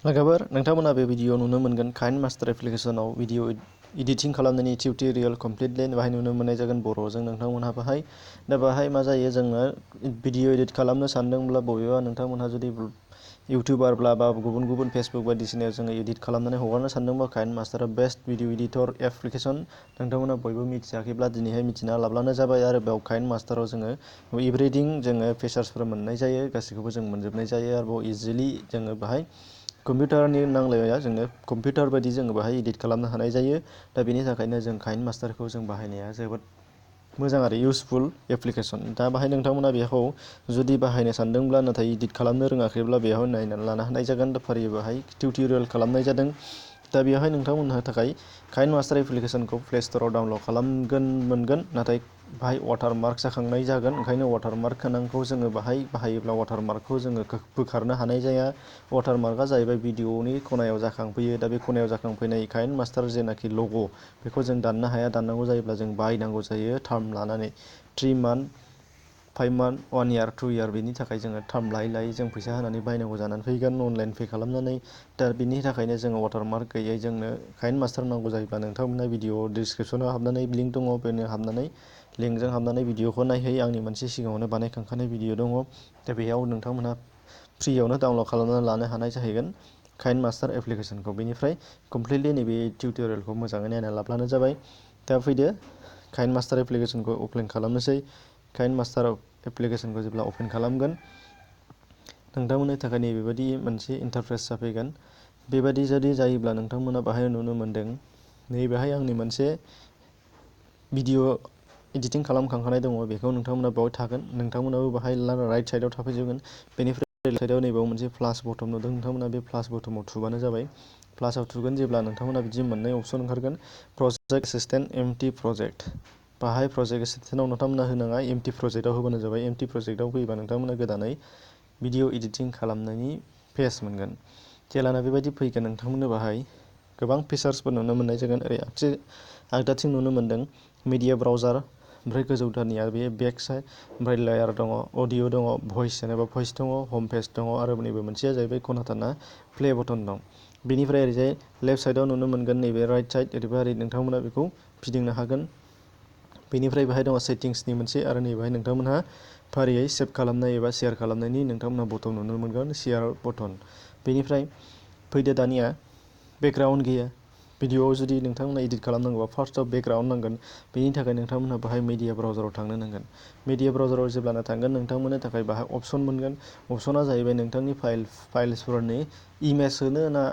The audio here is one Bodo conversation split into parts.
लोगोफोर नोंथांमोना बे भिडिअ नुनो मोनगोन काइनमास्टार एप्लिकेशनाव भिडिअ इडिटिं खालामनायनि टिउटरियेल कमप्लिटलि बाहाय नुनो मोननाय जागोन बर'जों नोंथांमोनहा बाहाय दा बाहाय मा जायो जोङो भिडिअ एडिट खालामनो सानदोंब्ला बबेबा नोंथांमोनहा जुदि इउटिउबारब्ला बा गुबुन फेसबुक बायदिसिनायाव जोङो एडिट खालामनानै हगारनो सानदोंबा काइनमास्टारा बेस्ट भिडिअ एडिटर एप्लिकेसन नोंथांमोना बयबो मिथियाखैब्ला दिनैहाय मिथिना लाब्लानो जाबाय आरो बेयाव काइनमास्टाराव जोङो एभ्रिथिं जोङो फिचार्सफोर मोननाय जायो गासैखौबो जों मोनजोबनाय जायो आरो बेयाव इजिलि जोङो बाहाय कम्पिउटारनि नांलाया जोङो कम्पिउटार बायदि जोङो बाहाय एडिट खालामनो हानाय जायो दा बेनि थाखायनो जों काइनमास्टारखौ जों बाहायनाया जोबोद मोजां आरो इउसफुल एप्लिकेसन दा बाहाय नोंथांमोना बेखौ जुदि बाहायनो सानदोंब्ला नाथाय एडिट खालामनो रोङाखैब्ला बेयाव नायनानै लानो हानाय जागोन दा फारियै बाहाय टिउटरियेल खालामनाय जादों दा बेवहाय नोंथांमोनहा थाखाय काइनमास्टार एप्लिकेसनखौ प्ले स्ट'राव डाउनलड मोनगोन नाथाय बाहाय वाटारमार्क जाखांनाय जागोन ओंखायनो वाटारमार्क गोनांखौ जोङो बाहाय बाहायोब्ला वाटारमार्कखौ जोङो बोखारनो हानाय जाया वाटारमार्कआ जाहैबाय भिडिअनि खनायाव जाखांफैयो दा बे खनायाव जाखांफैनाय काइनमास्टार जेनाखि लग' बेखौ जों दाननो हाया दाननांगौ जायोब्ला जों बाहायनांगौ जायो टार्म लानानै 3 मान्थ 5 मान्थ 1 इयार 2 इयार बेनि थाखाय जोङो टार्म लायै जों फैसा होनानै बायनांगौ जानानै फैगोन अनलाइन पे खालामनानै दा बिनि थाखायनो जोङो वाटारमार्क गैयै जोंनो काइनमास्टार नांगौ जायोब्ला नोंथांमोना भिडिअ डिसक्रिपसनाव हाबनानै लिंक दङ बेनो हाबनानै लिंकजों हाबनानै भिडिअखौ नायहै आंनि मोनसे सिगाङावनो बानायखांखानाय भिडिअ दङ दा बेयाव नोंथांमोनहा फ्रियावनो डाउनलड खालामनानै लानो हानाय जाहैगोन काइनमास्टार एप्लिकेसनखौ बेनिफ्राय कमप्लिटलि नैबे टिउटरियेलखौ मोजाङै नायना लाब्लानो जाबाय दा फैदो काइनमास्टार एप्लिकेसनखौ अपेन खालामनोसै काइनमास्टार एप्लिकेसनखौ जेब्ला अपेन खालामगोन नोंथांमोननि थाखाय नैबेबायदि मोनसे इन्टारफेस जाफैगोन बेबायदि जुदि जायोब्ला नोंथांमोना बाहाय नुनो मोनदों नैबेहाय आंनि मोनसे भिडिअ एडिटिं खालामखांखानाय दङ बेखौ नोंथांमोना बेवहाय थागोन नोंथांमोनाबो बाहाय राइट साइडआव थाफैजोबगोन बेनिफ्राय राइट साइडआव नैबेयाव मोनसे प्लास बटन नुदों नोंथांमोना बे प्लास बटनाव थुबानो जाबाय प्लासाव थुगोन जेब्ला नोंथांमोना बिदि मोननै अपसन ओंखारगोन प्रजेक्ट एसिस्टेन्ट एमटि प्रजेक्ट बाहाय प्रजेक्ट एसिस्टेन्टआव नोंथांमोना होनाङा एमटि प्रजेक्टआव होबानो जाबाय एमटि प्रजेक्टआव फैयोबा नोंथांमोना गोदानै भिडिअ एडिटिं खालामनायनि पेज मोनगोन जेलाना बेबायदि फैगोन नोंथांमोननो बाहाय गोबां फिचार्सफोर नुनो मोननाय जागोन ओरै आगदाथिं नुनो मोनदों मिडिया ब्राउजार ओमफ्राय गोजौथारनिया बे बेक साइड ओमफ्राय लेयार दङ अडिअ दङ भइस जेनेबा भइस दङ हम पेज दङ आरो नैबे मोनसेया जाहैबाय खनाथारना प्ले बटन दं बेनिफ्राय ओरैजाय लेफ्ट साइडआव नुनो मोनगोन नैबे राइट साइड ओरैबा ओरै नोंथांमोना बेखौ फिदिंनो हागोन बेनिफ्राय बेहाय दङ सेटिंसनि मोनसे आरो नैबेहाय नोंथांमोनहा फारियै सेभ खालामनाय एबा शेयार खालामनायनि नोंथांमोनहा बटन नुनो मोनगोन शेयार बटन बेनिफ्राय फैदो दानिया बेकग्राउन्ड गैया भिडिअआव जुदि नोंथांमोना एडिट खालामनांगौबा फार्स्टआव बेकग्राउन्ड नांगोन बेनि थाखाय नोंथांमोनहा बाहाय मिडिया ब्राउजाराव थांनो नांगोन मिडिया ब्राउजाराव जेब्लाना थांगोन नोंथांमोननो थाखाय बाहाय अपसन मोनगोन अपसना जाहैबाय नोंथांनि फाइल्सफोरनि इमेज होनो ना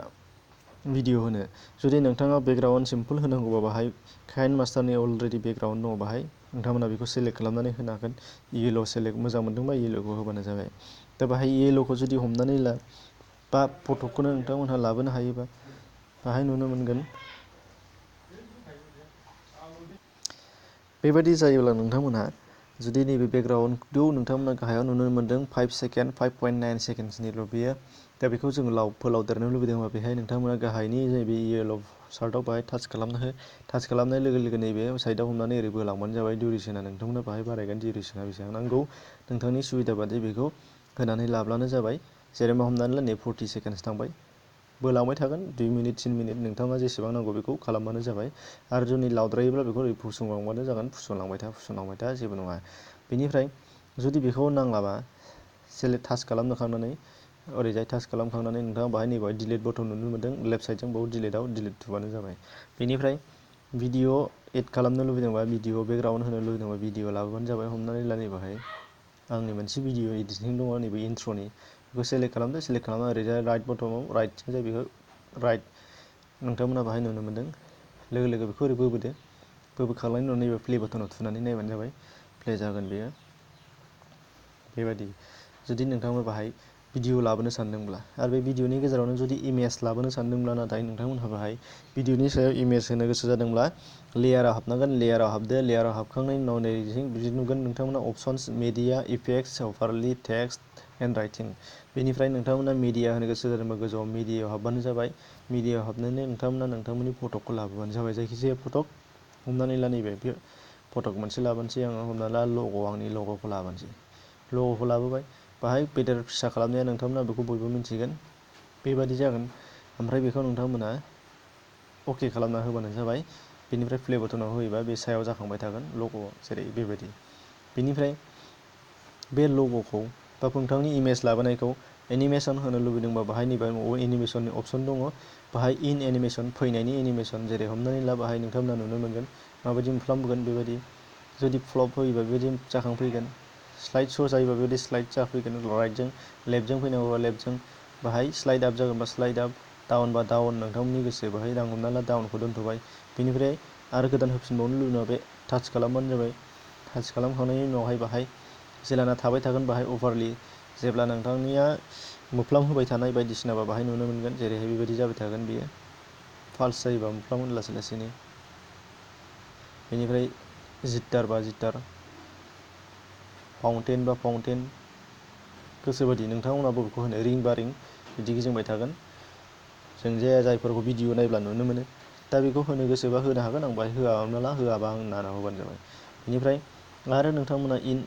भिडिअ होनो जुदि नोंथाङा बेकग्राउन्ड सिम्पल होनांगौबा बाहाय काइनमास्टारनि अलरेडि बेकग्राउन्ड दङ बाहाय नोंथांमोना बेखौ सेलेक्ट खालामनानै होनो हागोन येल' सेलेक्ट मोजां मोनदोंबा येल'खौ होबानो जाबाय दा बाहाय येल'खौ जुदि हमनानै ला बा फटकखौनो नोंथांमोनहा लाबोनो हायोबा बाहाय नुनो मोनगोन बेबायदि जायोब्ला नोंथांमोनहा जुदि नैबे बेकग्राउन्डखौ नोंथांमोना गाहायाव नुनो मोनदों 5 सेकेन्ड 5.9 सेकेन्डसनिल' बेयो दा बेखौ जोङो फोलावदेरनो लुबैदोंबा बेहाय नोंथांमोना गाहायनि नैबे येल' सार्टआव बाहाय टाच खालामना हो टाच खालामनाय लोगो लोगो नैबे साइडआव हमनानै ओरै बोलांबानो जाबाय डिउरेसना नोंथांमोना बाहाय बारायगोन डिउरेसना बेसेबां नांगौ नोंथांनि सुबिदा बादि बेखौ होनानै लाब्लानो जाबाय जेनेबा हमनानै ला नै 40 सेकेन्डस थांबाय बोलांबाय थागोन 2 मिनिट 3 मिनिट नोंथाङा जेसेबां नांगौ बेखौ खालामबानो जाबाय आरो जुदि लावद्रायोब्ला बेखौ ओरै फुसंलांबानो जागोन फुसंलांबाय था जेबो नङा बेनिफ्राय जुदि बेखौ नांलाबा सेलेक्ट टाच खालामखांनानै ओरैजाय टाच खालामखांनानै नोंथाङा बाहाय नैबाहाय डिलिट बटन नुनो मोनदों लेफ्ट साइडजों बाव डिलिटआव डिलिट थुबानो जाबाय बेनिफ्राय भिडिअ एड खालामनो लुबैदोंबा भिडिअ बेकग्राउन्ड होनो लुबैदोंबा भिडिअ लाबोबानो जाबाय हमनानै ला नैबाहाय आंनि मोनसे भिडिअ एडिटिं दङ नैबे इन्ट्र'नि बेखौ सेलेक्ट खालामदो सेलेक्ट खालामना ओरैजाय राइट बटनाव राइटथिंजाय बेखौ राइट नोंथांमोना बाहाय नुनो मोनदों लोगो लोगो बेखौ ओरै बोबोखांनायनि उनाव नैबे प्ले बटनाव थुनानै नायबानो जाबाय प्ले जागोन बेयो बेबायदि जुदि नोंथांमोना बाहाय भिडिअ लाबोनो सानदोंब्ला आरो बे भिडिअनि गेजेरावनो जुदि इमेज लाबोनो सानदोंब्ला नाथाय नोंथांमोनहा बाहाय भिडिअनि सायाव इमेज होनो गोसो जादोंब्ला लेयाराव हाबनांगोन लेयाराव हाबदो लेयाराव हाबखांनायनि उनाव नैथिं बिदि नुगोन नोंथांमोना अपसन्स मिडिया इफेक्ट्स अभारलि टेक्सट एन्ड राइटिं बेनिफ्राय नोंथांमोना मिडिया होनो गोसो जादोंबा गोजौआव मिडियायाव हाबबानो जाबाय मिडियायाव हाबनानै नोंथांमोना नोंथांमोननि फटकखौ लाबोबानो जाबाय जायखिजाया फटक हमनानै ला नैबे फटक मोनसे लाबोनोसै आङो हमना ला आंनि लग'खौ लाबोनोसै लग'खौ लाबोबाय बाहाय गेदेर फिसा खालामनाया नोंथांमोना बेखौ बयबो मिन्थिगोन बेबादि जागोन। ओमफ्राय बेखौ नोंथांमोना अके खालामना होबानो जाबाय। बेनिफ्राय प्ले बटनाव होयोबा बे सायाव जाखांबाय थागोन लग' जेरै बेबायदि। बेनिफ्राय बे लग'खौ बा नोंथांनि इमेज लाबोनायखौ एनिमेसन होनो लुबैदोंबा बाहाय नैबे एनिमेसननि अपसन दङ। बाहाय इन एनिमेसन फैनायनि एनिमेसन जेरै हमनानै ला बाहाय नोंथांमोना नुनो मोनगोन माबायदि मुफ्लामगोन बेबायदि। जुदि फ्लप होयोबा बेबायदि जाखांफैगोन। स्लाइड श' जायोबा बेबायदि स्लाइड जाफैगोन राइटजों लेफ्टजों फैनांगौबा लेफ्टजों बाहाय स्लाइड आप जागोनबा स्लाइड आप डाउन बा डाउन नोंथांमोननि गोसो बाहाय आं हमना ला डाउनखौ दोनथ'बाय। बेनिफ्राय आरो गोदान होफिनबावनो लुबैदोंबा बे टाच खालामबानो जाबाय। टाच खालामखांनायनि उनावहाय बाहाय जेलाना थाबाय थागोन बाहाय अभारलि जेब्ला नोंथांनिया मोफ्लाम होबाय थानाय बायदिसिनाबा बाहाय नुनो मोनगोन जेरैहाय बेबायदि जाबाय थागोन बियो। फाल्स जायोबा मोफ्लामगोन लासै लासैनो। बेनिफ्राय जिटार बा जिटार फाउन्टेन बा फाउन्टेन गोसोबायदि नोंथांमोना बबेखौ होनो रिं बा रिं बिदि गिदिंबाय थागोन। जों जायफोरखौ भिडिअ नायब्ला नुनो मोनो। दा बेखौ होनो गोसोबा होनो हागोन आं बाहाय होआ नाला होआबा आं नाना होबानो जाबाय। बेनिफ्राय आरो नोंथांमोना इन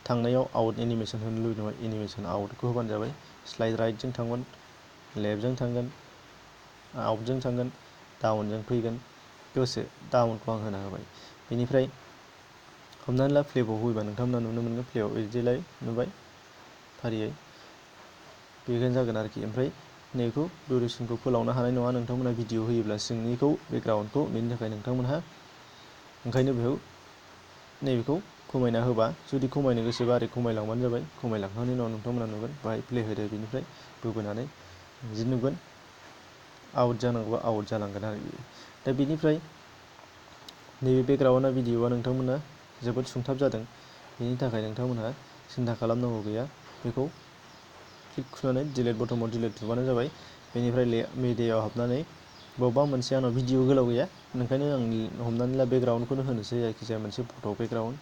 थांनायाव आउट एनिमेसन होनो लुबैदोंबा एनिमेसन आउटखौ होबानो जाबाय। स्लाइड राइटजों थांगोन लेफ्टजों थांगोन आउटजों थांगोन डाउनजों फैगोन दसे डाउनखौ आं होना होबाय। बेनिफ्राय हमनानै ला प्लेबाव होयोबा नोंथांमोना नुनो मोनगोन प्लेयाव बिदिलाय नुबाय फारियै बेनो जागोन आरोखि। ओमफ्राय नैखौ डिउरेसनखौ फोलावनो हानाय नङा नोंथांमोना भिडिअ होयोब्ला सिंनिखौ बेकग्राउन्डखौ बेनि थाखाय नोंथांमोनहा ओंखायनो बेयाव नैबेखौ खमायना होबा जुदि खमायनो गोसोबा ओरै खमायलांबानो जाबाय। खमायलांखांनायनि उनाव नोंथांमोना नुगोन बाहाय प्ले होदो बेनिफ्राय बोबोनानै बिदि नुगोन आउट जानांगौबा आउट जालांगोन आरो बियो। दा बेनिफ्राय नैबे बेकग्राउन्डआ भिडिअआ नोंथांमोना जोबोद सुंथाब जादों। बेनि थाखाय नोंथांमोनहा सिन्था खालामनांगौ गैया। बेखौ क्लिक थुनानै डिलिट बटनाव डिलिट थुबानो जाबाय। बेनिफ्राय मिडियायाव हाबनानै बबेबा मोनसे आंनाव भिडिअ गोलाव गैया ओंखायनो आं हमनानै ला बेकग्राउन्डखौनो होनोसै जायखिजाया मोनसे फटक बेकग्राउन्ड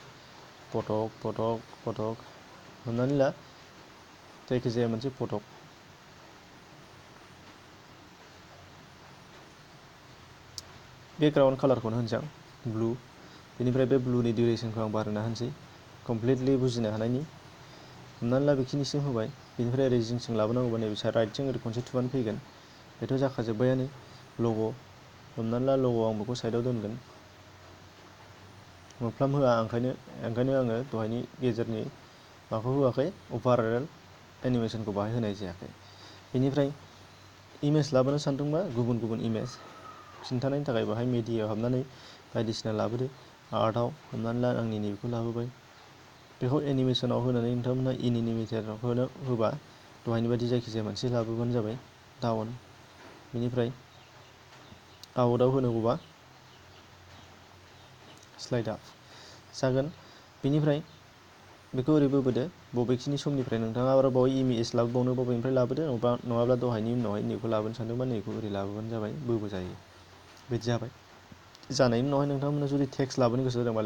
फटक हमनानै ला जायखिजाया मोनसे फटक बेकग्राउन्ड कालारखौनो होनसै आं ब्लु। बेनिफ्राय बे ब्लुनि डिउरेसनखौ आं बारायना होनोसै कमप्लिटलि बुजिनो हानायनि। हमनानै ला बेखिनिसिम होबाय। बेनिफ्राय ओरै जिंसिं लाबोनांगौबा नैबे राइटजों ओरै खनसे थुबानो फैगोन। बेथ' जाखाजोब्बायानो लग' हमनानै ला लग' आं बेखौ साइडआव दोनगोन। मोफ्लाम होआ ओंखायनो आङो दहायनि गेजेरनि माखौ होआखै अभारअल एनिमेसनखौ बाहाय होनाय जायाखै। बेनिफ्राय इमेज लाबोनो सानदोंबा गुबुन गुबुन इमेज खिन्थानायनि थाखाय बाहाय मिडियायाव हाबनानै बायदिसिना लाबोदो। आर्टआव हमनानै ला आंनि नैबेखौ लाबोबाय। बेखौ एनिमेसनाव होनानै नोंथांमोना इन एनिमेसनाव होबा दहायनि बायदि जायखिजाया मोनसे लाबोबानो जाबाय डाउन। बेनिफ्राय आउटआव होनांगौबा स्लाइड आप जागोन। बेनिफ्राय बेखौ ओरै बोबोदो बबेखिनि समनिफ्राय नोंथाङा आरो बावै इमेज लाबोबावनो बबेनिफ्राय लाबोदो नङाब्ला दहायनि उनावहाय नैखौ लाबोनो सानदोंबा नैखौ ओरै लाबोबानो जाबाय बोबोजायो। बिदि जाबाय। जानायनि उनावहाय नोंथांमोना जुदि टेक्स्ट लाबोनो गोसो जादोंबा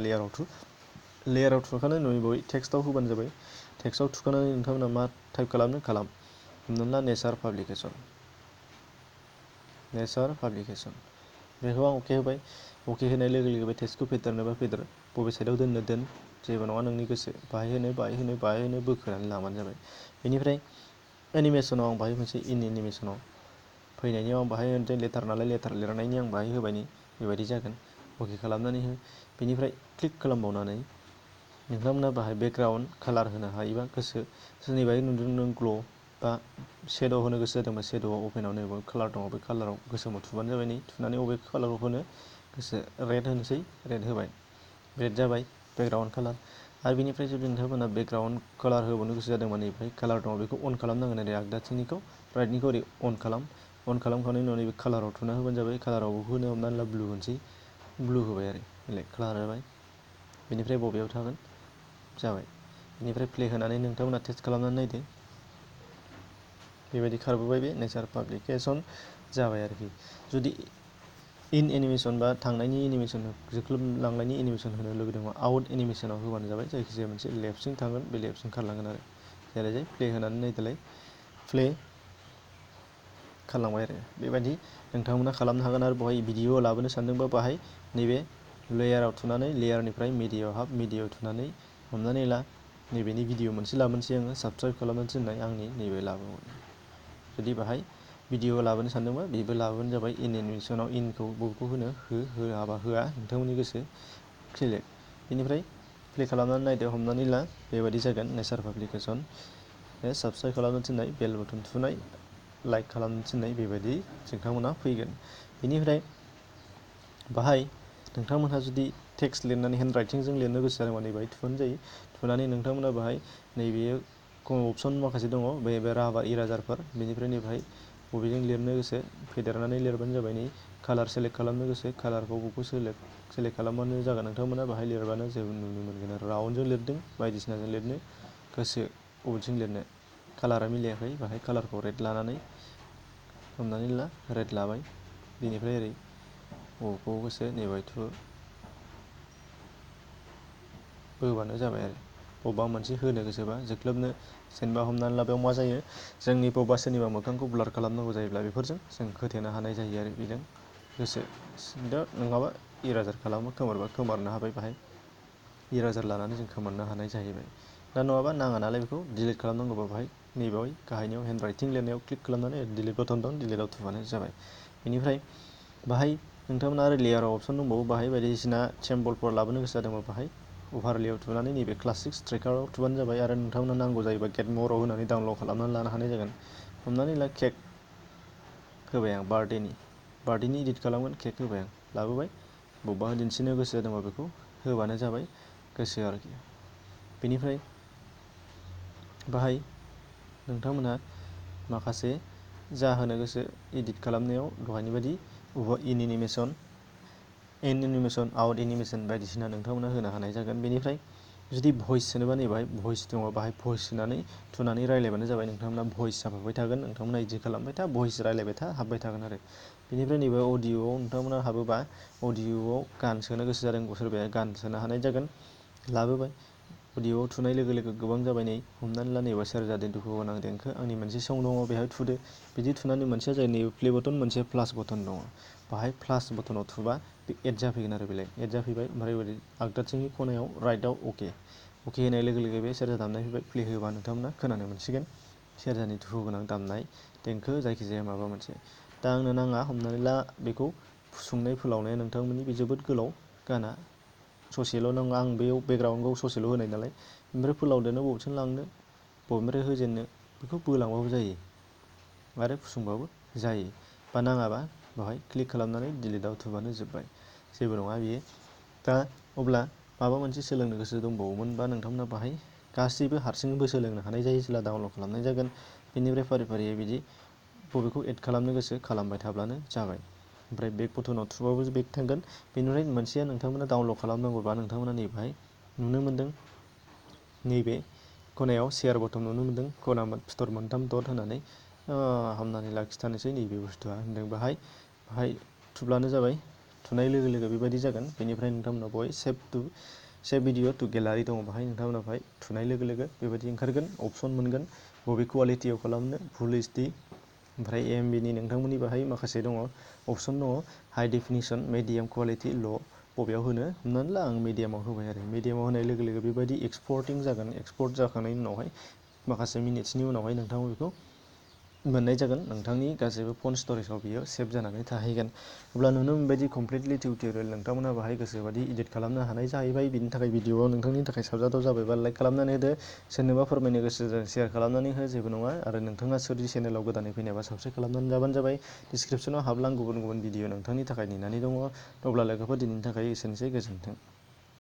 लेयाराव थुखानानै उनाव बहाय टेक्स्टआव होबानो जाबाय। टेक्स्टआव थुखानानै नोंथांमोना मा टाइप खालामनो हमनानै ला नेचार पाब्लिकेसन बेखौ आं अके होबाय। अके होनाय लोगो लोगो बे टेक्स्टखौ फेदेरनोबा फेदेर बबे साइडआव दोननो दोन जेबो नङा नोंनि गोसो बाहाय होनो बोखोनानै लाबानो जाबाय। बेनिफ्राय एनिमेसनाव आं बाहाय मोनसे इन एनिमेसनाव फैनायनि आं बाहाय होनोसै लेटार नालाय लेटार लिरनायनि आं बाहाय होबाय बेबायदि जागोन। अके खालामनानै हो। बेनिफ्राय क्लिक खालामबावनानै नोंथांमोना बाहाय बेकग्राउन्ड कालार होनो हायोबा गोसो सोरनिबा नुदों नों ग्ल' बा शेड' होनो गोसो जादोंबा शेड'आव अपेनाव नैबे कालार दङ बे कालाराव गोसोमाव थुबानो जाबाय। थुनानै अबे कालाराव होनो गोसो रेड होनोसै रेड होबाय रेड जाबाय बेकग्राउन्ड कालार। आरो बेनिफ्राय जुदि नोंथांमोना बेकग्राउन्ड कालार होबावनो गोसो जादोंबा नैबेहाय कालार दङ बेखौ अन खालामनांगोन ओरै आगदाथिंनिखौ राइटनिखौ ओरै अन खालामखांनायनि उनाव नैबे कालाराव थुना होबानो जाबाय। कालाराव होनो हमनानै ला ब्लु होनोसै ब्लु होबाय आरो बेलेग कालार होबाय। बेनिफ्राय बबेयाव थागोन जाबाय। बेनिफ्राय प्ले होनानै नोंथांमोना टेस्ट खालामनानै नायदो बेबायदि खारबोबाय बे नेचार पाब्लिकेसन जाबाय आरोखि। जुदि इन एनिमेसन बा थांनायनि एनिमेसन जोख्लोबलांनायनि एनिमेसन होनो लुगैदोंबा आउट एनिमेसनाव होबानो जाबाय। जायखिजाया मोनसे लेफ्टसिं थांगोन बे लेफ्टसिं खारलांगोन आरो जेरै प्ले होनानै नायदोलाय प्ले खालामबाय आरो बेबायदि नोंथांमोना खालामनो हागोन। आरो बेवहाय भिडिअ लाबोनो सानदोंबा बाहाय नैबे लेयाराव थुनानै लेयारनिफ्राय मिडियायाव थुनानै हमनानै ला नैबेनि भिडिअ मोनसे लाबोनोसै आङो साबस्क्राइब खालामनानै दोननाय आंनि नैबे लाबोबाय। जुदि बाहाय भिडिअ लाबोनो सानदोंबा बेबो लाबोनो जाबाय इन एनिमेसनाव इनखौ बबेखौ होनो होआबा होआ नोंथांमोननि गोसो क्लिक बेनिफ्राय प्ले खालामनानै नायदो हमनानै ला बेबायदि जागोन नेचार पाब्लिकेसन साबस्क्राइब खालामनो थिननाय बेल बटन थुनाय लाइक खालामनो थिननाय बेबायदि नोंथांमोना फैगोन बेनिफ्राय बाहाय नोंथांमोनहा जुदि टेक्स्ट लिरनानै हेन्ड राइटिंजों लिरनो गोसो जादोंबा नै बाहाय थुबानो जायो थुनानै नोंथांमोना बाहाय नैबेयो अपसन माखासे दङ बे राबार इराजारफोर बेनिफ्राय नै बाहाय बबेजों लिरनो गोसो फेदेरनानै लिरबानो जाबाय नै कालार सेलेक्ट खालामनो गोसो कालारखौ बबेखौ सेलेक्ट खालामबानो जागोन नोंथांमोना बाहाय लिरबानो जेबो नुनो मोनगोन आरो राउन्डजों लिरदों बायदिसिनाजों लिरनो गोसो बबेथिं लिरनो कालारा मिलायाखै बाहाय कालारखौ रेड लानानै हमनानै ला रेड लाबाय बेनिफ्राय ओरै बबेखौ गोसो नैबाय होबानो जाबाय आरो बबेबा मोनसे होनो गोसोबा जोख्लोबनो जेनेबा हमनानै ला बेयाव मा जायो जोंनि बबेबा सोरनिबा मोखांखौ ब्लार खालामनांगौ जायोब्ला बेफोरजों जों होथेनो हानाय जायो आरो बेजों गोसो दा नङाबा इराजार खालामो खोमोरबा खोमोरनो हाबाय बाहाय इराजार लानानै जों खोमोरनो हानाय जाहैबाय दा नङाबा नाङा नालाय बेखौ डिलिट खालामनांगौबा बाहाय नैबेवहाय गाहायनियाव हेन्ड राइटिं लिरनायाव क्लिक खालामनानै डिलिट बटन दं डिलिटआव थुबानो जाबाय बेनिफ्राय बाहाय नोंथांमोना आरो लेयाराव अपसन दंबावो बाहाय बायदिसिना सिम्बलफोर लाबोनो गोसो जादोंबा बाहाय अभारलेयाव थुनानै नैबे क्लासिक स्ट्राइकाराव थुबानो जाबाय आरो नोंथांमोना नांगौ जायोबा गेट मराव होनानै डाउनलड खालामनानै लानो हानाय जागोन हमनानै ला केक होबाय आं बार्थडेनि इडिट खालामगोन केक होबाय आं लाबोबाय बबेबा दिन्थिनो गोसो जादोंबा बेखौ होबानो जाबाय गोसो आरोखि बेनिफ्राय बाहाय नोंथांमोनहा माखासे जाहोनो गोसो इडिट खालामनायाव दहायनि बायदि इन एनिमेसन आउट एनिमेसन बायदिसिना नोंथांमोना होनो हानाय जागोन बेनिफ्राय जुदि भइस सोनोबा नै बाहाय भइस दङ बाहाय भइस सोनानै थुनानै रायज्लायबानो जाबाय नोंथांमोना भइस जाफाबाय थागोन नोंथांमोना इदिट खालामबाय था भइस रायज्लायबाय था हाबबाय थागोन आरो बेनिफ्राय नैबे अडिय'आव नोंथांमोना हाबोबा अडिय'आव गान सोनो गोसो जादों सोरबाया गान सोनो हानाय जागोन लाबोबाय अडिय'आव थुनाय लोगो लोगो गोबां जाबाय नै हमनानै ला नैबा सेरजा दुखु गोनां देंखो आंनि मोनसे सं दङ बेहाय थुदो बिदि थुनानै मोनसेया जायो नैबे प्ले बटन मोनसे प्लास बटन दङ बाहाय प्लास बटनाव थुबा बे एड जाफैगोन आरो बेलाय एड जाफैबाय ओमफ्राय ओरै आगदाथिंनि खनायाव राइटआव अके होनाय लोगो लोगो बे सेरजा दामनाय फैबाय प्ले होबा नोंथांमोना खोनानो मोनसिगोन सेरजानि दुखु गोनां दामनाय देंखो जायखिजाया माबा मोनसे दा आंनो नाङा हमनानै ला बेखौ सुंनाय फोलावनाया नोंथांमोननि बे जोबोद गोलाव गाना ससेल' नङा आं बेयाव बेकग्राउन्डआव ससेल' होनाय नालाय ओमफ्राय फोलावदेरनो बबेथिं लांनो बबेनिफ्राय होजेननो बेखौ बोलांबाबो जायो आरो फुसुंबाबो जायो बा नाङाबा बेवहाय क्लिक खालामनानै डिलिटआव थुबानो जोब्बाय जेबो नङा बियो दा अब्ला माबा मोनसे सोलोंनो गोसो दंबावोमोन बा नोंथांमोना बाहाय गासैबो हारसिङैबो सोलोंनो हानाय जायो जेब्ला डाउनलड खालामनाय जागोन बेनिफ्राय फारि फारियै बिदि बबेखौ एड खालामनो गोसो खालामबाय थाब्लानो जाबाय ओमफ्राय बेक बटनाव थुबाबो बेक थांगोन बेनिफ्राय मोनसेया नोंथांमोना डाउनलड खालामनांगौबा नोंथांमोना नैबेहाय नुनो मोन्दों नैबे खनायाव शेयार बटन नुनो मोन्दों खना फिथर मोनथाम डट होनानै हमनानै लाखिथारनोसै नैबे बुस्थुआ होनदों बाहाय थुब्लानो जाबाय थुनाय लोगो लोगो बेबायदि जागोन बेनिफ्राय नोंथांमोना बेवहाय सेभ भिडिअ टु गेलारि दङ बाहाय नोंथांमोना बाहाय थुनाय लोगो लोगो बेबायदि ओंखारगोन अपसन मोनगोन बबे कुवालिटियाव खालामनो फुल एइचडि ओमफ्राय एएमबिनि नोंथांमोननि बाहाय माखासे दङ अपसन दङ हाइ डेफिनिसन मिडियाम कुवालिटि ल' बबेयाव होनो हमनानै ला आं मिडियामाव होबाय आरो मिडियामाव होनाय लोगो लोगो बेबायदि एक्सपर्टिं जागोन एक्सपर्ट जाखांनायनि उनावहाय माखासे मिनिट्सनि उनावहाय नोंथाङा बेखौ मोननाय जागोन नोंथांनि गासैबो फन स्टरेजाव बियो सेभ जानानै थाहैगोन अब्ला नुनो मोनबायदि कमप्लिटलि टिउटरियेल नोंथांमोना बाहाय गोसोबादि इडिट खालामनो हानाय जाहैबाय बिनि थाखाय भिडिअआ नोंथांनि थाखाय साबजाथाव जाबायबा लाइक खालामनानै होदो सोरनोबा फोरमायनो गोसो शेयार खालामनानै हो जेबो नङा आरो नोंथाङा सोरदि चेनेलाव गोदानै फैनायबा साबस्क्राइब खालामनानै जाबानो जाबाय डिसक्रिपसनाव हाबलां गुबुन गुबुन भिडिअ नोंथांनि थाखाय नेनानै दङ अब्ला लोगोफोर दिनैनि थाखाय एसेनोसै गोजोन्थों।